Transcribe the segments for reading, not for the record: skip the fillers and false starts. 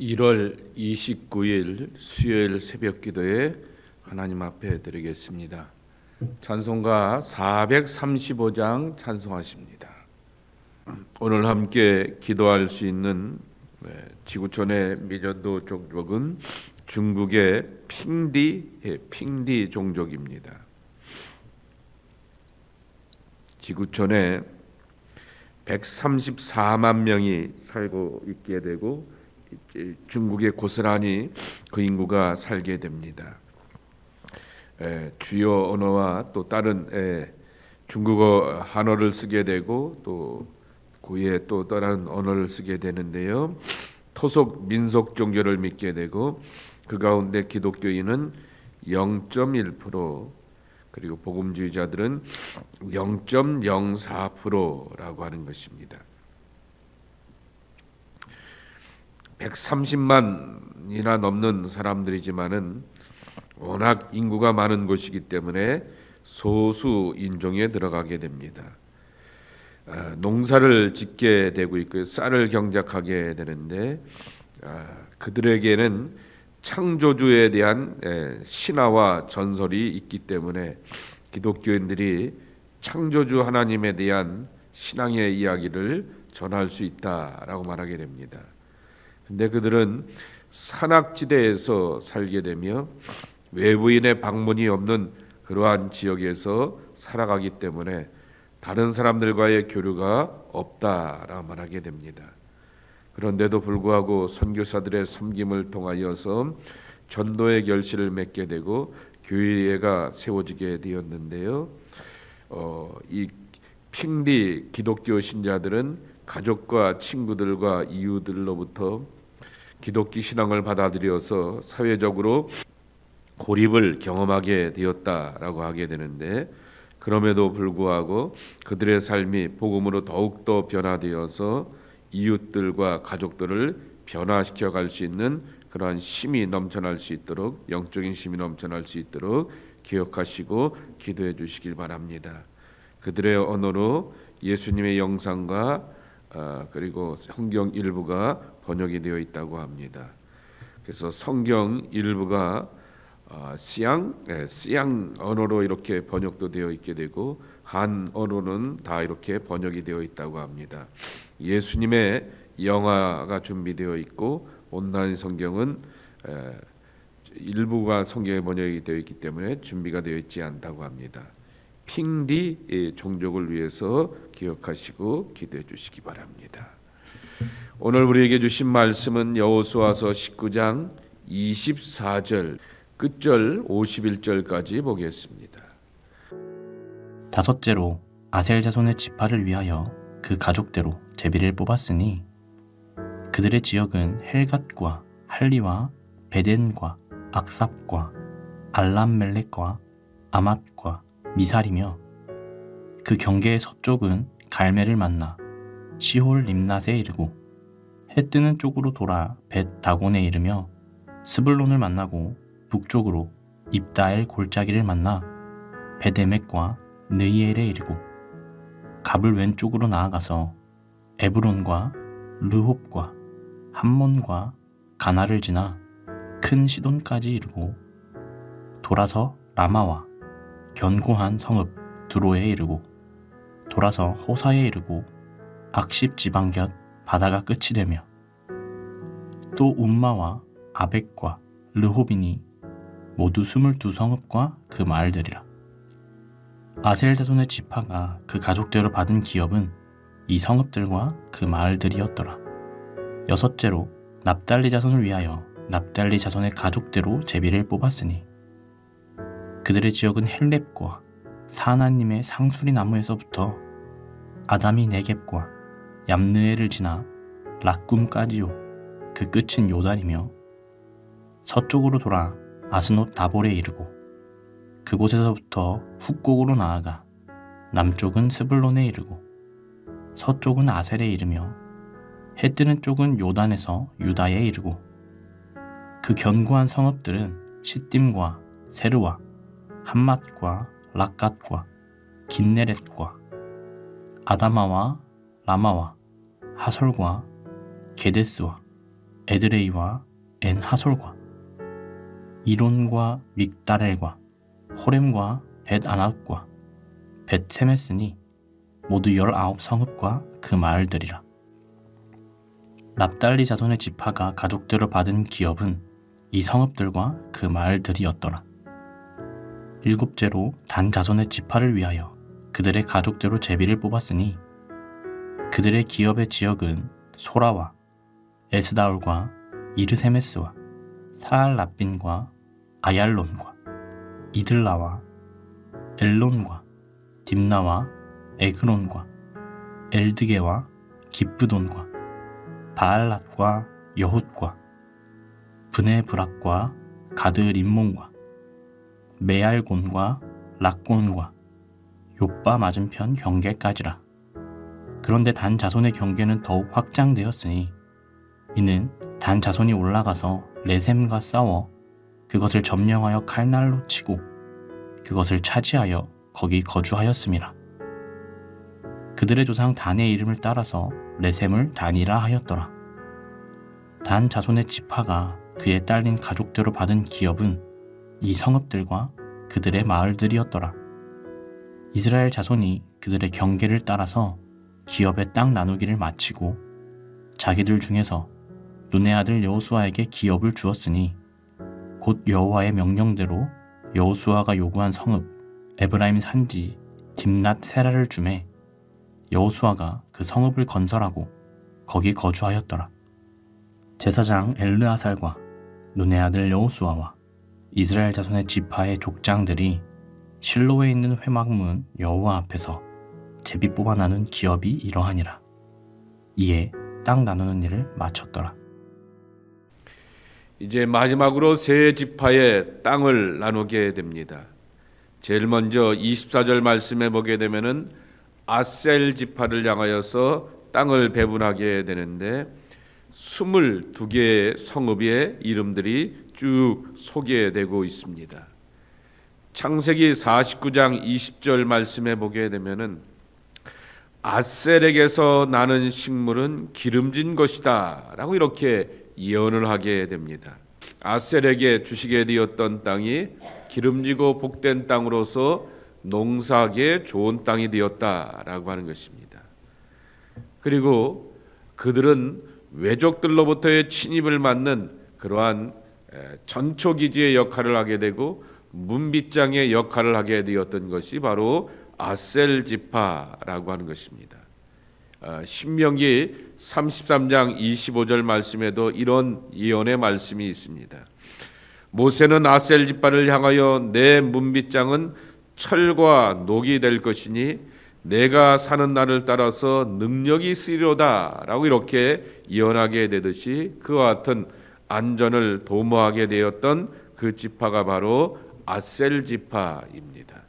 1월 29일 수요일 새벽 기도에 하나님 앞에 드리겠습니다. 찬송가 435장 찬송하십니다. 오늘 함께 기도할 수 있는 지구촌의 미전도 종족은 중국의 핑디 종족입니다. 지구촌에 134만 명이 살고 있게 되고 중국에 고스란히 그 인구가 살게 됩니다. 주요 언어와 또 다른 중국어 한어를 쓰게 되고 또 그에 또 다른 언어를 쓰게 되는데요. 토속 민속 종교를 믿게 되고 그 가운데 기독교인은 0.1% 그리고 복음주의자들은 0.04%라고 하는 것입니다. 130만이나 넘는 사람들이지만은 워낙 인구가 많은 곳이기 때문에 소수 인종에 들어가게 됩니다. 농사를 짓게 되고 있고 쌀을 경작하게 되는데 그들에게는 창조주에 대한 신화와 전설이 있기 때문에 기독교인들이 창조주 하나님에 대한 신앙의 이야기를 전할 수 있다라고 말하게 됩니다. 근데 그들은 산악지대에서 살게 되며 외부인의 방문이 없는 그러한 지역에서 살아가기 때문에 다른 사람들과의 교류가 없다라고 말하게 됩니다. 그런데도 불구하고 선교사들의 섬김을 통하여서 전도의 결실을 맺게 되고 교회가 세워지게 되었는데요. 이 핑디 기독교 신자들은 가족과 친구들과 이웃들로부터 기독교 신앙을 받아들여서 사회적으로 고립을 경험하게 되었다라고 하게 되는데 그럼에도 불구하고 그들의 삶이 복음으로 더욱더 변화되어서 이웃들과 가족들을 변화시켜 갈 수 있는 그러한 힘이 넘쳐날 수 있도록 영적인 힘이 넘쳐날 수 있도록 기억하시고 기도해 주시길 바랍니다. 그들의 언어로 예수님의 영상과 그리고 성경 일부가 번역이 되어 있다고 합니다. 그래서 성경 일부가 시양 언어로 이렇게 번역도 되어 있게 되고 한 언어는 다 이렇게 번역이 되어 있다고 합니다. 예수님의 영화가 준비되어 있고 온라인 성경은 일부가 성경에 번역이 되어 있기 때문에 준비가 되어 있지 않다고 합니다. 핑디 종족을 위해서 기억하시고 기도해 주시기 바랍니다. 오늘 우리에게 주신 말씀은 여호수아서 19장 24절 끝절 51절까지 보겠습니다. 다섯째로 아셀 자손의 지파를 위하여 그 가족대로 제비를 뽑았으니 그들의 지역은 헬갓과 할리와 베덴과 악삽과 알람멜렉과 아맛과 미살이며 그 경계의 서쪽은 갈멜을 만나 시홀 림낫에 이르고 해 뜨는 쪽으로 돌아 벳 다곤에 이르며 스불론을 만나고 북쪽으로 입다엘 골짜기를 만나 베데멕과 느이엘에 이르고 갑을 왼쪽으로 나아가서 에브론과 르홉과 함몬과 가나를 지나 큰 시돈까지 이르고 돌아서 라마와 견고한 성읍 두로에 이르고 돌아서 호사에 이르고 악십 지방 곁 바다가 끝이 되며 또 움마와 아벡과 르홉이니 모두 22성읍과 그 마을들이라. 아셀 자손의 지파가 그 가족대로 받은 기업은 이 성읍들과 그 마을들이었더라. 여섯째로 납달리 자손을 위하여 납달리 자손의 가족대로 제비를 뽑았으니 그들의 지역은 헬렙과 사하나님의 상수리 나무에서부터 아담이 네겝과 얌느에를 지나 락꿈까지요 그 끝은 요단이며 서쪽으로 돌아 아스노 다볼에 이르고 그곳에서부터 훅곡으로 나아가 남쪽은 스불론에 이르고 서쪽은 아셀에 이르며 해 뜨는 쪽은 요단에서 유다에 이르고 그 견고한 성읍들은 시딤과 세르와 함맛과 락갓과 긴네렛과 아다마와 라마와 하솔과 게데스와 에드레이와 엔하솔과 이론과 믹다렐과 호렘과 벳아낙과 벳세메스니 모두 19성읍과 그 마을들이라. 납달리 자손의 지파가 가족대로 받은 기업은 이 성읍들과 그 마을들이었더라. 일곱째로 단 자손의 지파를 위하여 그들의 가족대로 제비를 뽑았으니 그들의 기업의 지역은 소라와 에스다올과 이르세메스와 사알라빈과 아얄론과 이들라와 엘론과 딥나와 에그론과 엘드게와 기브돈과 바알랏과 여훗과 브네브락과 가드림몬과 메알곤과 락곤과 요빠 맞은편 경계까지라. 그런데 단 자손의 경계는 더욱 확장되었으니 이는 단 자손이 올라가서 레셈과 싸워 그것을 점령하여 칼날로 치고 그것을 차지하여 거기 거주하였음이라. 그들의 조상 단의 이름을 따라서 레셈을 단이라 하였더라. 단 자손의 지파가 그에 딸린 가족대로 받은 기업은 이 성읍들과 그들의 마을들이었더라. 이스라엘 자손이 그들의 경계를 따라서 기업의 땅 나누기를 마치고 자기들 중에서 눈의 아들 여호수아에게 기업을 주었으니 곧 여호와의 명령대로 여호수아가 요구한 성읍 에브라임 산지 딥낫 세라를 주매 여호수아가 그 성읍을 건설하고 거기 거주하였더라. 제사장 엘르아살과 눈의 아들 여호수아와 이스라엘 자손의 지파의 족장들이 실로에 있는 회막문 여호와 앞에서 제비 뽑아 나눈 기업이 이러하니라. 이에 땅 나누는 일을 마쳤더라. 이제 마지막으로 세 지파의 땅을 나누게 됩니다. 제일 먼저 24절 말씀에 보게 되면은 아셀 지파를 향하여서 땅을 배분하게 되는데 22개의 성읍의 이름들이 쭉 소개되고 있습니다. 창세기 49장 20절 말씀에 보게 되면은 아셀에게서 나는 식물은 기름진 것이다 라고 이렇게 예언을 하게 됩니다. 아셀에게 주시게 되었던 땅이 기름지고 복된 땅으로서 농사하기에 좋은 땅이 되었다라고 하는 것입니다. 그리고 그들은 외족들로부터의 침입을 맞는 그러한 전초기지의 역할을 하게 되고 문빗장의 역할을 하게 되었던 것이 바로 아셀 지파라고 하는 것입니다. 신명기 33장 25절 말씀에도 이런 예언의 말씀이 있습니다. 모세는 아셀 지파를 향하여 내 문빗장은 철과 녹이 될 것이니 내가 사는 날을 따라서 능력이 있으리로다 라고 이렇게 예언하게 되듯이 그와 같은 안전을 도모하게 되었던 그 지파가 바로 아셀 지파입니다.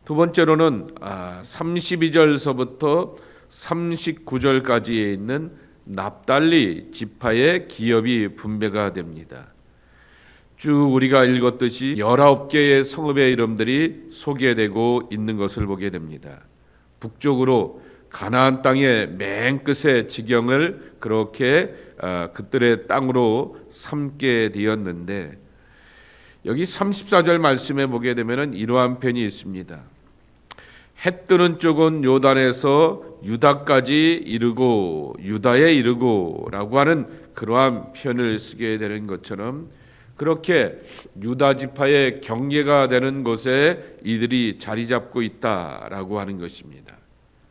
두 번째로는 32절서부터 39절까지에 있는 납달리 지파의 기업이 분배가 됩니다. 쭉 우리가 읽었듯이 19개의 성읍의 이름들이 소개되고 있는 것을 보게 됩니다. 북쪽으로 가나안 땅의 맨 끝의 지경을 그렇게 그들의 땅으로 삼게 되었는데 여기 34절 말씀에 보게 되면 이러한 편이 있습니다. 해 뜨는 쪽은 요단에서 유다까지 이르고 유다에 이르고 라고 하는 그러한 편을 쓰게 되는 것처럼 그렇게 유다 지파의 경계가 되는 곳에 이들이 자리 잡고 있다라고 하는 것입니다.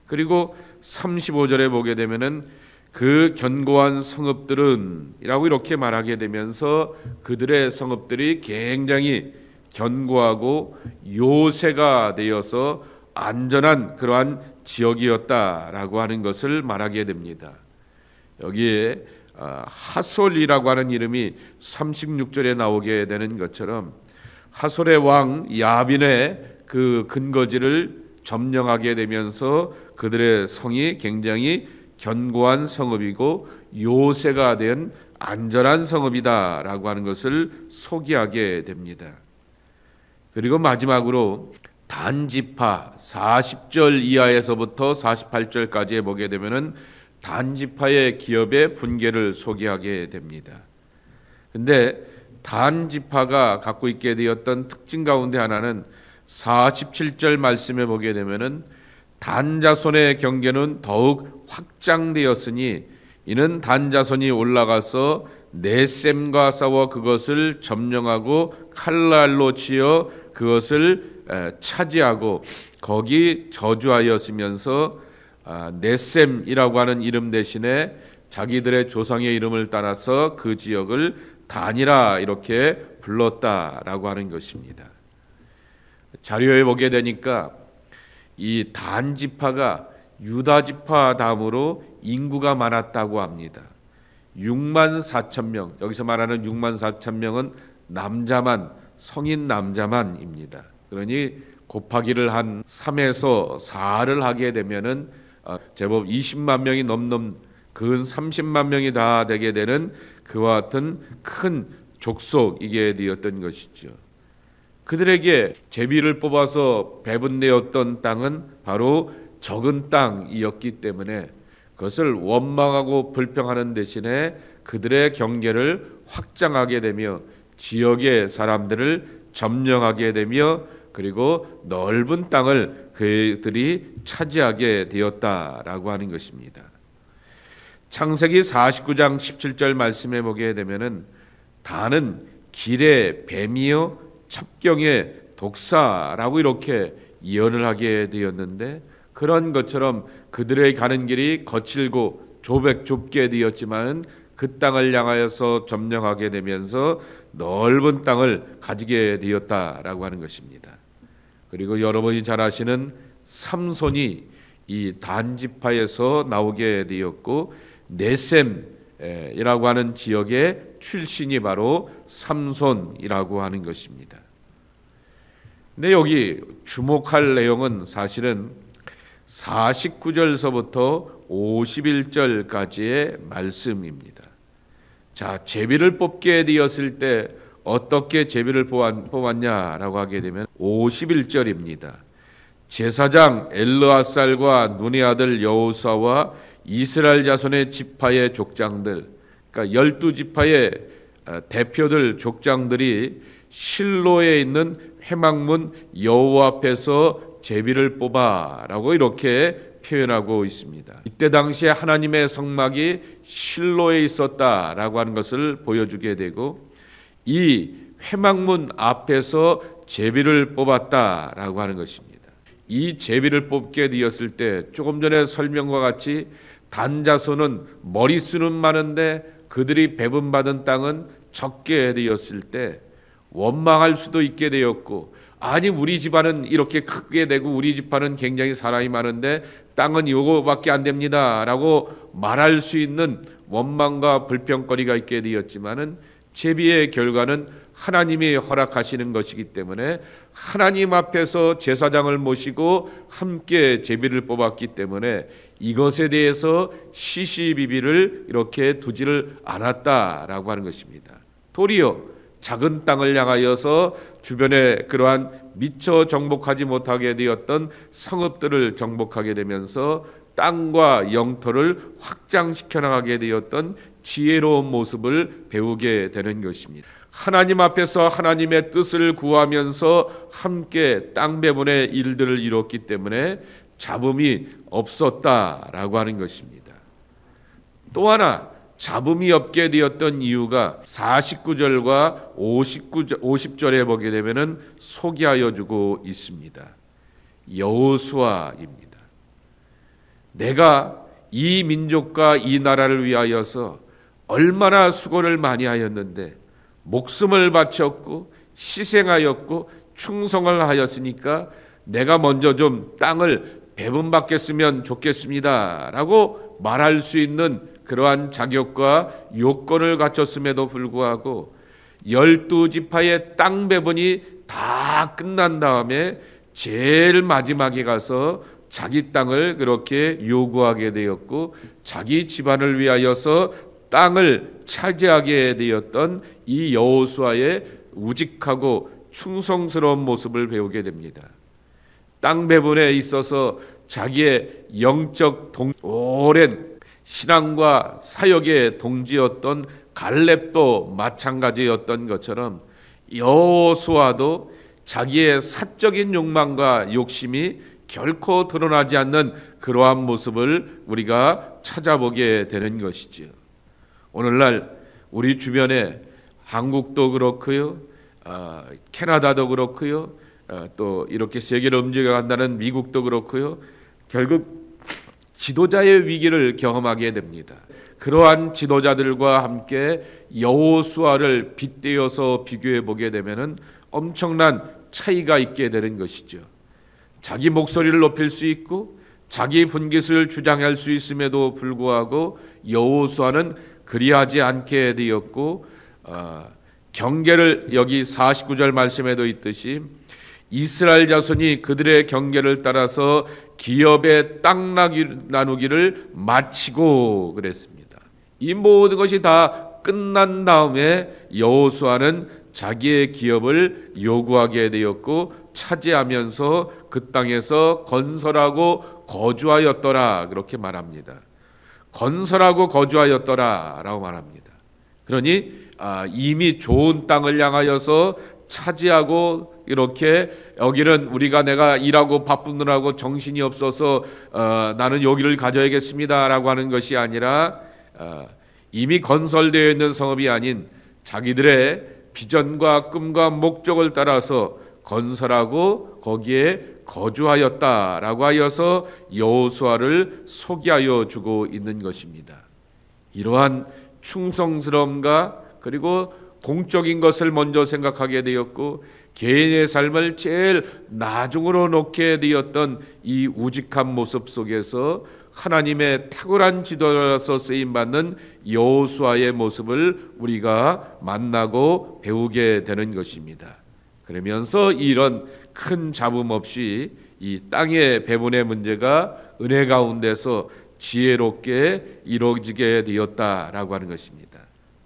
그리고 35절에 보게 되면은 그 견고한 성읍들은 이라고 이렇게 말하게 되면서 그들의 성읍들이 굉장히 견고하고 요새가 되어서 안전한 그러한 지역이었다라고 하는 것을 말하게 됩니다. 여기에 하솔이라고 하는 이름이 36절에 나오게 되는 것처럼 하솔의 왕 야빈의 그 근거지를 점령하게 되면서 그들의 성이 굉장히 견고한 성읍이고 요새가 된 안전한 성읍이다라고 하는 것을 소개하게 됩니다. 그리고 마지막으로 단지파 40절 이하에서부터 48절까지에 보게 되면은 단지파의 기업의 분계를 소개하게 됩니다. 근데 단지파가 갖고 있게 되었던 특징 가운데 하나는 47절 말씀에 보게 되면은 단자손의 경계는 더욱 확장되었으니 이는 단자손이 올라가서 넷셈과 싸워 그것을 점령하고 칼날로 치어 그것을 차지하고 거기 저주하였으면서 넷셈이라고 하는 이름 대신에 자기들의 조상의 이름을 따라서 그 지역을 단이라 이렇게 불렀다라고 하는 것입니다. 자료에 보게 되니까 이 단지파가 유다지파 다음으로 인구가 많았다고 합니다. 6만 4천 명, 여기서 말하는 6만 4천 명은 남자만, 성인 남자만입니다. 그러니 곱하기를 한 3에서 4를 하게 되면은 제법 20만 명이 넘는 근 30만 명이 다 되게 되는 그와 같은 큰 족속이게 되었던 것이죠. 그들에게 제비를 뽑아서 배분되었던 땅은 바로 적은 땅이었기 때문에 그것을 원망하고 불평하는 대신에 그들의 경계를 확장하게 되며 지역의 사람들을 점령하게 되며 그리고 넓은 땅을 그들이 차지하게 되었다라고 하는 것입니다. 창세기 49장 17절 말씀해 보게 되면은 단은 길의 뱀이요 첩경의 독사라고 이렇게 예언을 하게 되었는데 그런 것처럼 그들의 가는 길이 거칠고 좁게 되었지만 그 땅을 향하여서 점령하게 되면서 넓은 땅을 가지게 되었다라고 하는 것입니다. 그리고 여러분이 잘 아시는 삼손이 이 단지파에서 나오게 되었고 넷셈이라고 하는 지역의 출신이 바로 삼손이라고 하는 것입니다. 근데 여기 주목할 내용은 사실은 49절서부터 51절까지의 말씀입니다. 자, 제비를 뽑게 되었을 때 어떻게 제비를 뽑았냐라고 하게 되면 51절입니다. 제사장 엘르아살과 눈의 아들 여호수아와 이스라엘 자손의 지파의 족장들, 그러니까 12지파의 대표들 족장들이 실로에 있는 회막문 여호와 앞에서 제비를 뽑아라고 이렇게 표현하고 있습니다. 이때 당시에 하나님의 성막이 실로에 있었다라고 하는 것을 보여주게 되고 이 회막문 앞에서 제비를 뽑았다라고 하는 것입니다. 이 제비를 뽑게 되었을 때 조금 전에 설명과 같이 단자손은 머릿수는 많은데 그들이 배분받은 땅은 적게 되었을 때 원망할 수도 있게 되었고 아니 우리 집안은 이렇게 크게 되고 우리 집안은 굉장히 사람이 많은데 땅은 요거밖에 안 됩니다 라고 말할 수 있는 원망과 불평거리가 있게 되었지만은 제비의 결과는 하나님이 허락하시는 것이기 때문에 하나님 앞에서 제사장을 모시고 함께 제비를 뽑았기 때문에 이것에 대해서 시시비비를 이렇게 두지를 않았다라고 하는 것입니다. 도리어 작은 땅을 향하여서 주변에 그러한 미처 정복하지 못하게 되었던 성읍들을 정복하게 되면서 땅과 영토를 확장시켜 나가게 되었던 지혜로운 모습을 배우게 되는 것입니다. 하나님 앞에서 하나님의 뜻을 구하면서 함께 땅 배분의 일들을 이뤘기 때문에 잡음이 없었다라고 하는 것입니다. 또 하나 잡음이 없게 되었던 이유가 49절과 50절에 보게 되면은 소개하여 주고 있습니다. 여호수아입니다. 내가 이 민족과 이 나라를 위하여서 얼마나 수고를 많이 하였는데 목숨을 바쳤고 희생하였고 충성을 하였으니까 내가 먼저 좀 땅을 배분받겠으면 좋겠습니다 라고 말할 수 있는 그러한 자격과 요건을 갖췄음에도 불구하고 12지파의 땅 배분이 다 끝난 다음에 제일 마지막에 가서 자기 땅을 그렇게 요구하게 되었고 자기 집안을 위하여서 땅을 차지하게 되었던 이 여호수아의 우직하고 충성스러운 모습을 배우게 됩니다. 땅 배분에 있어서 자기의 영적 오랜 신앙과 사역의 동지였던 갈렙도 마찬가지였던 것처럼 여호수아도 자기의 사적인 욕망과 욕심이 결코 드러나지 않는 그러한 모습을 우리가 찾아보게 되는 것이지요. 오늘날 우리 주변에 한국도 그렇고요, 캐나다도 그렇고요, 또 이렇게 세계를 움직여간다는 미국도 그렇고요, 결국 지도자의 위기를 경험하게 됩니다. 그러한 지도자들과 함께 여호수아를 빗대어서 비교해 보게 되면은 엄청난 차이가 있게 되는 것이죠. 자기 목소리를 높일 수 있고 자기 분깃을 주장할 수 있음에도 불구하고 여호수아는 그리하지 않게 되었고, 경계를 여기 49절 말씀에도 있듯이 이스라엘 자손이 그들의 경계를 따라서 기업의 땅 나누기를 마치고 그랬습니다. 이 모든 것이 다 끝난 다음에 여호수아는 자기의 기업을 요구하게 되었고 차지하면서 그 땅에서 건설하고 거주하였더라, 그렇게 말합니다. 건설하고 거주하였더라 라고 말합니다. 그러니 이미 좋은 땅을 향하여서 차지하고, 이렇게 여기는 내가 일하고 바쁘느라고 정신이 없어서 나는 여기를 가져야겠습니다 라고 하는 것이 아니라, 이미 건설되어 있는 성읍이 아닌 자기들의 비전과 꿈과 목적을 따라서 건설하고 거기에 거주하였다라고 하여서 여호수아를 소개하여 주고 있는 것입니다. 이러한 충성스러움과 그리고 공적인 것을 먼저 생각하게 되었고 개인의 삶을 제일 나중으로 놓게 되었던 이 우직한 모습 속에서 하나님의 탁월한 지도자로서 쓰임받는 여호수아의 모습을 우리가 만나고 배우게 되는 것입니다. 그러면서 이런 큰 잡음 없이 이 땅의 배분의 문제가 은혜 가운데서 지혜롭게 이루어지게 되었다라고 하는 것입니다.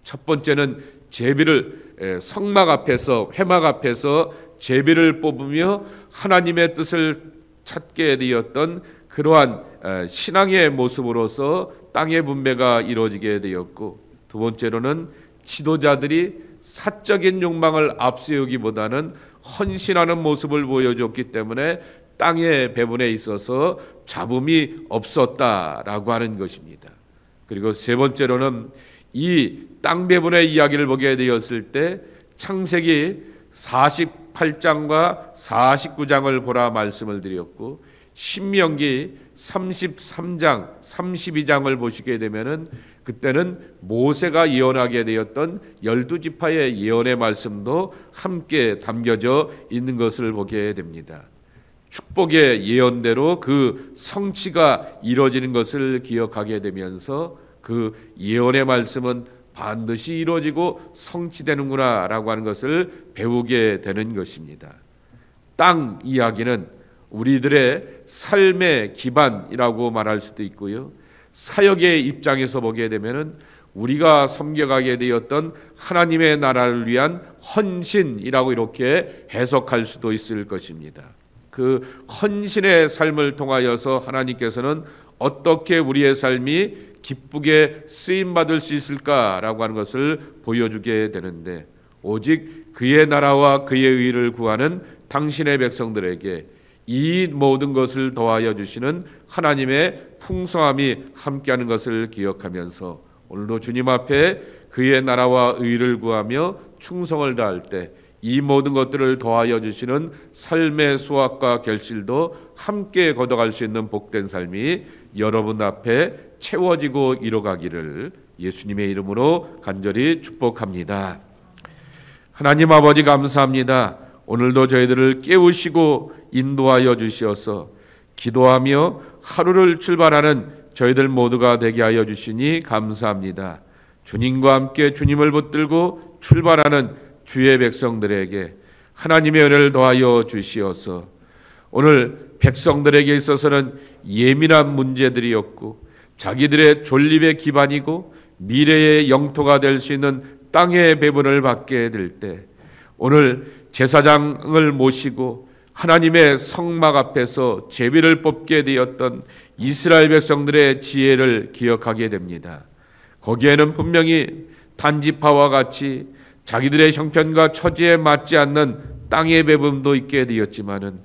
첫 번째는 제비를 성막 앞에서, 회막 앞에서 제비를 뽑으며 하나님의 뜻을 찾게 되었던 그러한 신앙의 모습으로서 땅의 분배가 이루어지게 되었고, 두 번째로는 지도자들이 사적인 욕망을 앞세우기보다는 헌신하는 모습을 보여줬기 때문에 땅의 배분에 있어서 잡음이 없었다라고 하는 것입니다. 그리고 세 번째로는 이 땅 배분의 이야기를 보게 되었을 때 창세기 48장과 49장을 보라 말씀을 드렸고, 신명기 33장, 32장을 보시게 되면은 그때는 모세가 예언하게 되었던 12지파의 예언의 말씀도 함께 담겨져 있는 것을 보게 됩니다. 축복의 예언대로 그 성취가 이루어지는 것을 기억하게 되면서 그 예언의 말씀은 반드시 이루어지고 성취되는구나 라고 하는 것을 배우게 되는 것입니다. 땅 이야기는 우리들의 삶의 기반이라고 말할 수도 있고요, 사역의 입장에서 보게 되면은 우리가 섬겨가게 되었던 하나님의 나라를 위한 헌신이라고 이렇게 해석할 수도 있을 것입니다. 그 헌신의 삶을 통하여서 하나님께서는 어떻게 우리의 삶이 기쁘게 쓰임받을 수 있을까라고 하는 것을 보여주게 되는데, 오직 그의 나라와 그의 의를 구하는 당신의 백성들에게 이 모든 것을 더하여 주시는 하나님의 풍성함이 함께하는 것을 기억하면서 오늘도 주님 앞에 그의 나라와 의를 구하며 충성을 다할 때 이 모든 것들을 더하여 주시는 삶의 수확과 결실도 함께 거둬갈 수 있는 복된 삶이 여러분 앞에 채워지고 이뤄가기를 예수님의 이름으로 간절히 축복합니다. 하나님 아버지 감사합니다. 오늘도 저희들을 깨우시고 인도하여 주시어서 기도하며 하루를 출발하는 저희들 모두가 되게 하여 주시니 감사합니다. 주님과 함께 주님을 붙들고 출발하는 주의 백성들에게 하나님의 은혜를 더하여 주시어서 오늘 백성들에게 있어서는 예민한 문제들이었고 자기들의 존립의 기반이고 미래의 영토가 될 수 있는 땅의 배분을 받게 될 때 오늘 제사장을 모시고 하나님의 성막 앞에서 제비를 뽑게 되었던 이스라엘 백성들의 지혜를 기억하게 됩니다. 거기에는 분명히 단지파와 같이 자기들의 형편과 처지에 맞지 않는 땅의 배분도 있게 되었지만은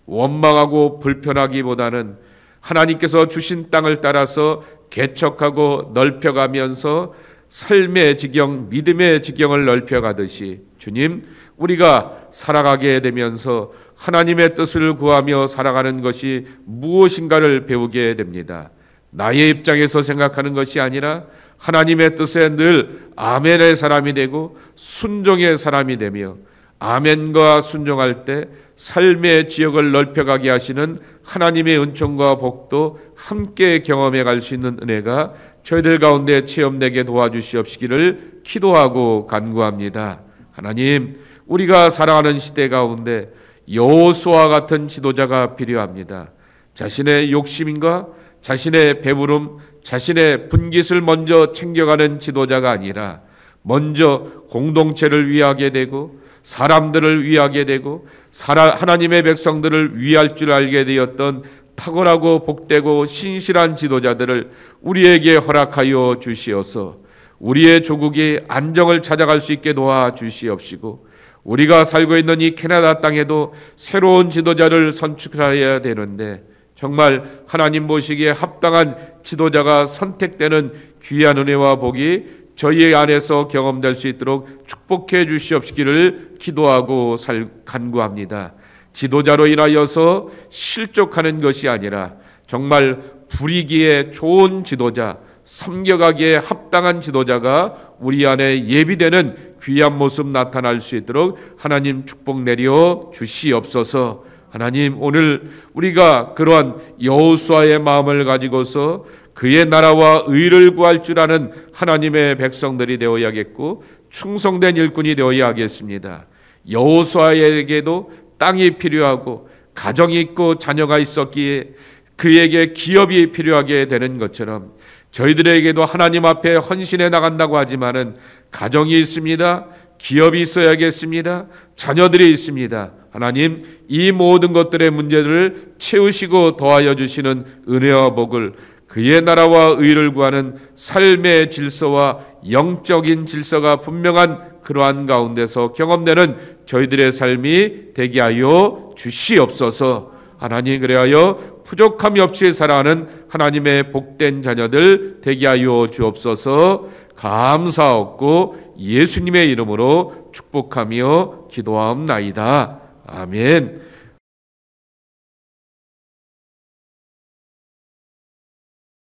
원망하고 불편하기보다는 하나님께서 주신 땅을 따라서 개척하고 넓혀가면서 삶의 지경, 믿음의 지경을 넓혀가듯이 주님, 우리가 살아가게 되면서 하나님의 뜻을 구하며 살아가는 것이 무엇인가를 배우게 됩니다. 나의 입장에서 생각하는 것이 아니라 하나님의 뜻에 늘 아멘의 사람이 되고 순종의 사람이 되며 아멘과 순종할 때 삶의 지역을 넓혀가게 하시는 하나님의 은총과 복도 함께 경험해 갈 수 있는 은혜가 저희들 가운데 체험되게 도와주시옵시기를 기도하고 간구합니다. 하나님, 우리가 살아가는 시대 가운데 여호수아와 같은 지도자가 필요합니다. 자신의 욕심과 자신의 배부름, 자신의 분깃을 먼저 챙겨가는 지도자가 아니라 먼저 공동체를 위하게 되고 사람들을 위하게 되고 하나님의 백성들을 위할 줄 알게 되었던 탁월하고 복되고 신실한 지도자들을 우리에게 허락하여 주시어서 우리의 조국이 안정을 찾아갈 수 있게 도와주시옵시고 우리가 살고 있는 이 캐나다 땅에도 새로운 지도자를 선출해야 되는데 정말 하나님 보시기에 합당한 지도자가 선택되는 귀한 은혜와 복이 저희 안에서 경험될 수 있도록 축복해 주시옵시기를 기도하고 간구합니다. 지도자로 인하여서 실족하는 것이 아니라 정말 부리기에 좋은 지도자, 섬겨가기에 합당한 지도자가 우리 안에 예비되는 귀한 모습 나타날 수 있도록 하나님 축복 내려 주시옵소서. 하나님, 오늘 우리가 그러한 여호수아의 마음을 가지고서 그의 나라와 의를 구할 줄 아는 하나님의 백성들이 되어야겠고 충성된 일꾼이 되어야겠습니다. 여호수아에게도 땅이 필요하고 가정이 있고 자녀가 있었기에 그에게 기업이 필요하게 되는 것처럼 저희들에게도 하나님 앞에 헌신해 나간다고 하지만은 가정이 있습니다. 기업이 있어야겠습니다. 자녀들이 있습니다. 하나님, 이 모든 것들의 문제를 채우시고 더하여 주시는 은혜와 복을 그의 나라와 의를 구하는 삶의 질서와 영적인 질서가 분명한 그러한 가운데서 경험되는 저희들의 삶이 되게 하여 주시옵소서. 하나님, 그래하여 부족함이 없이 살아가는 하나님의 복된 자녀들 되게 하여 주옵소서. 감사하옵고 예수님의 이름으로 축복하며 기도하옵나이다. 아멘.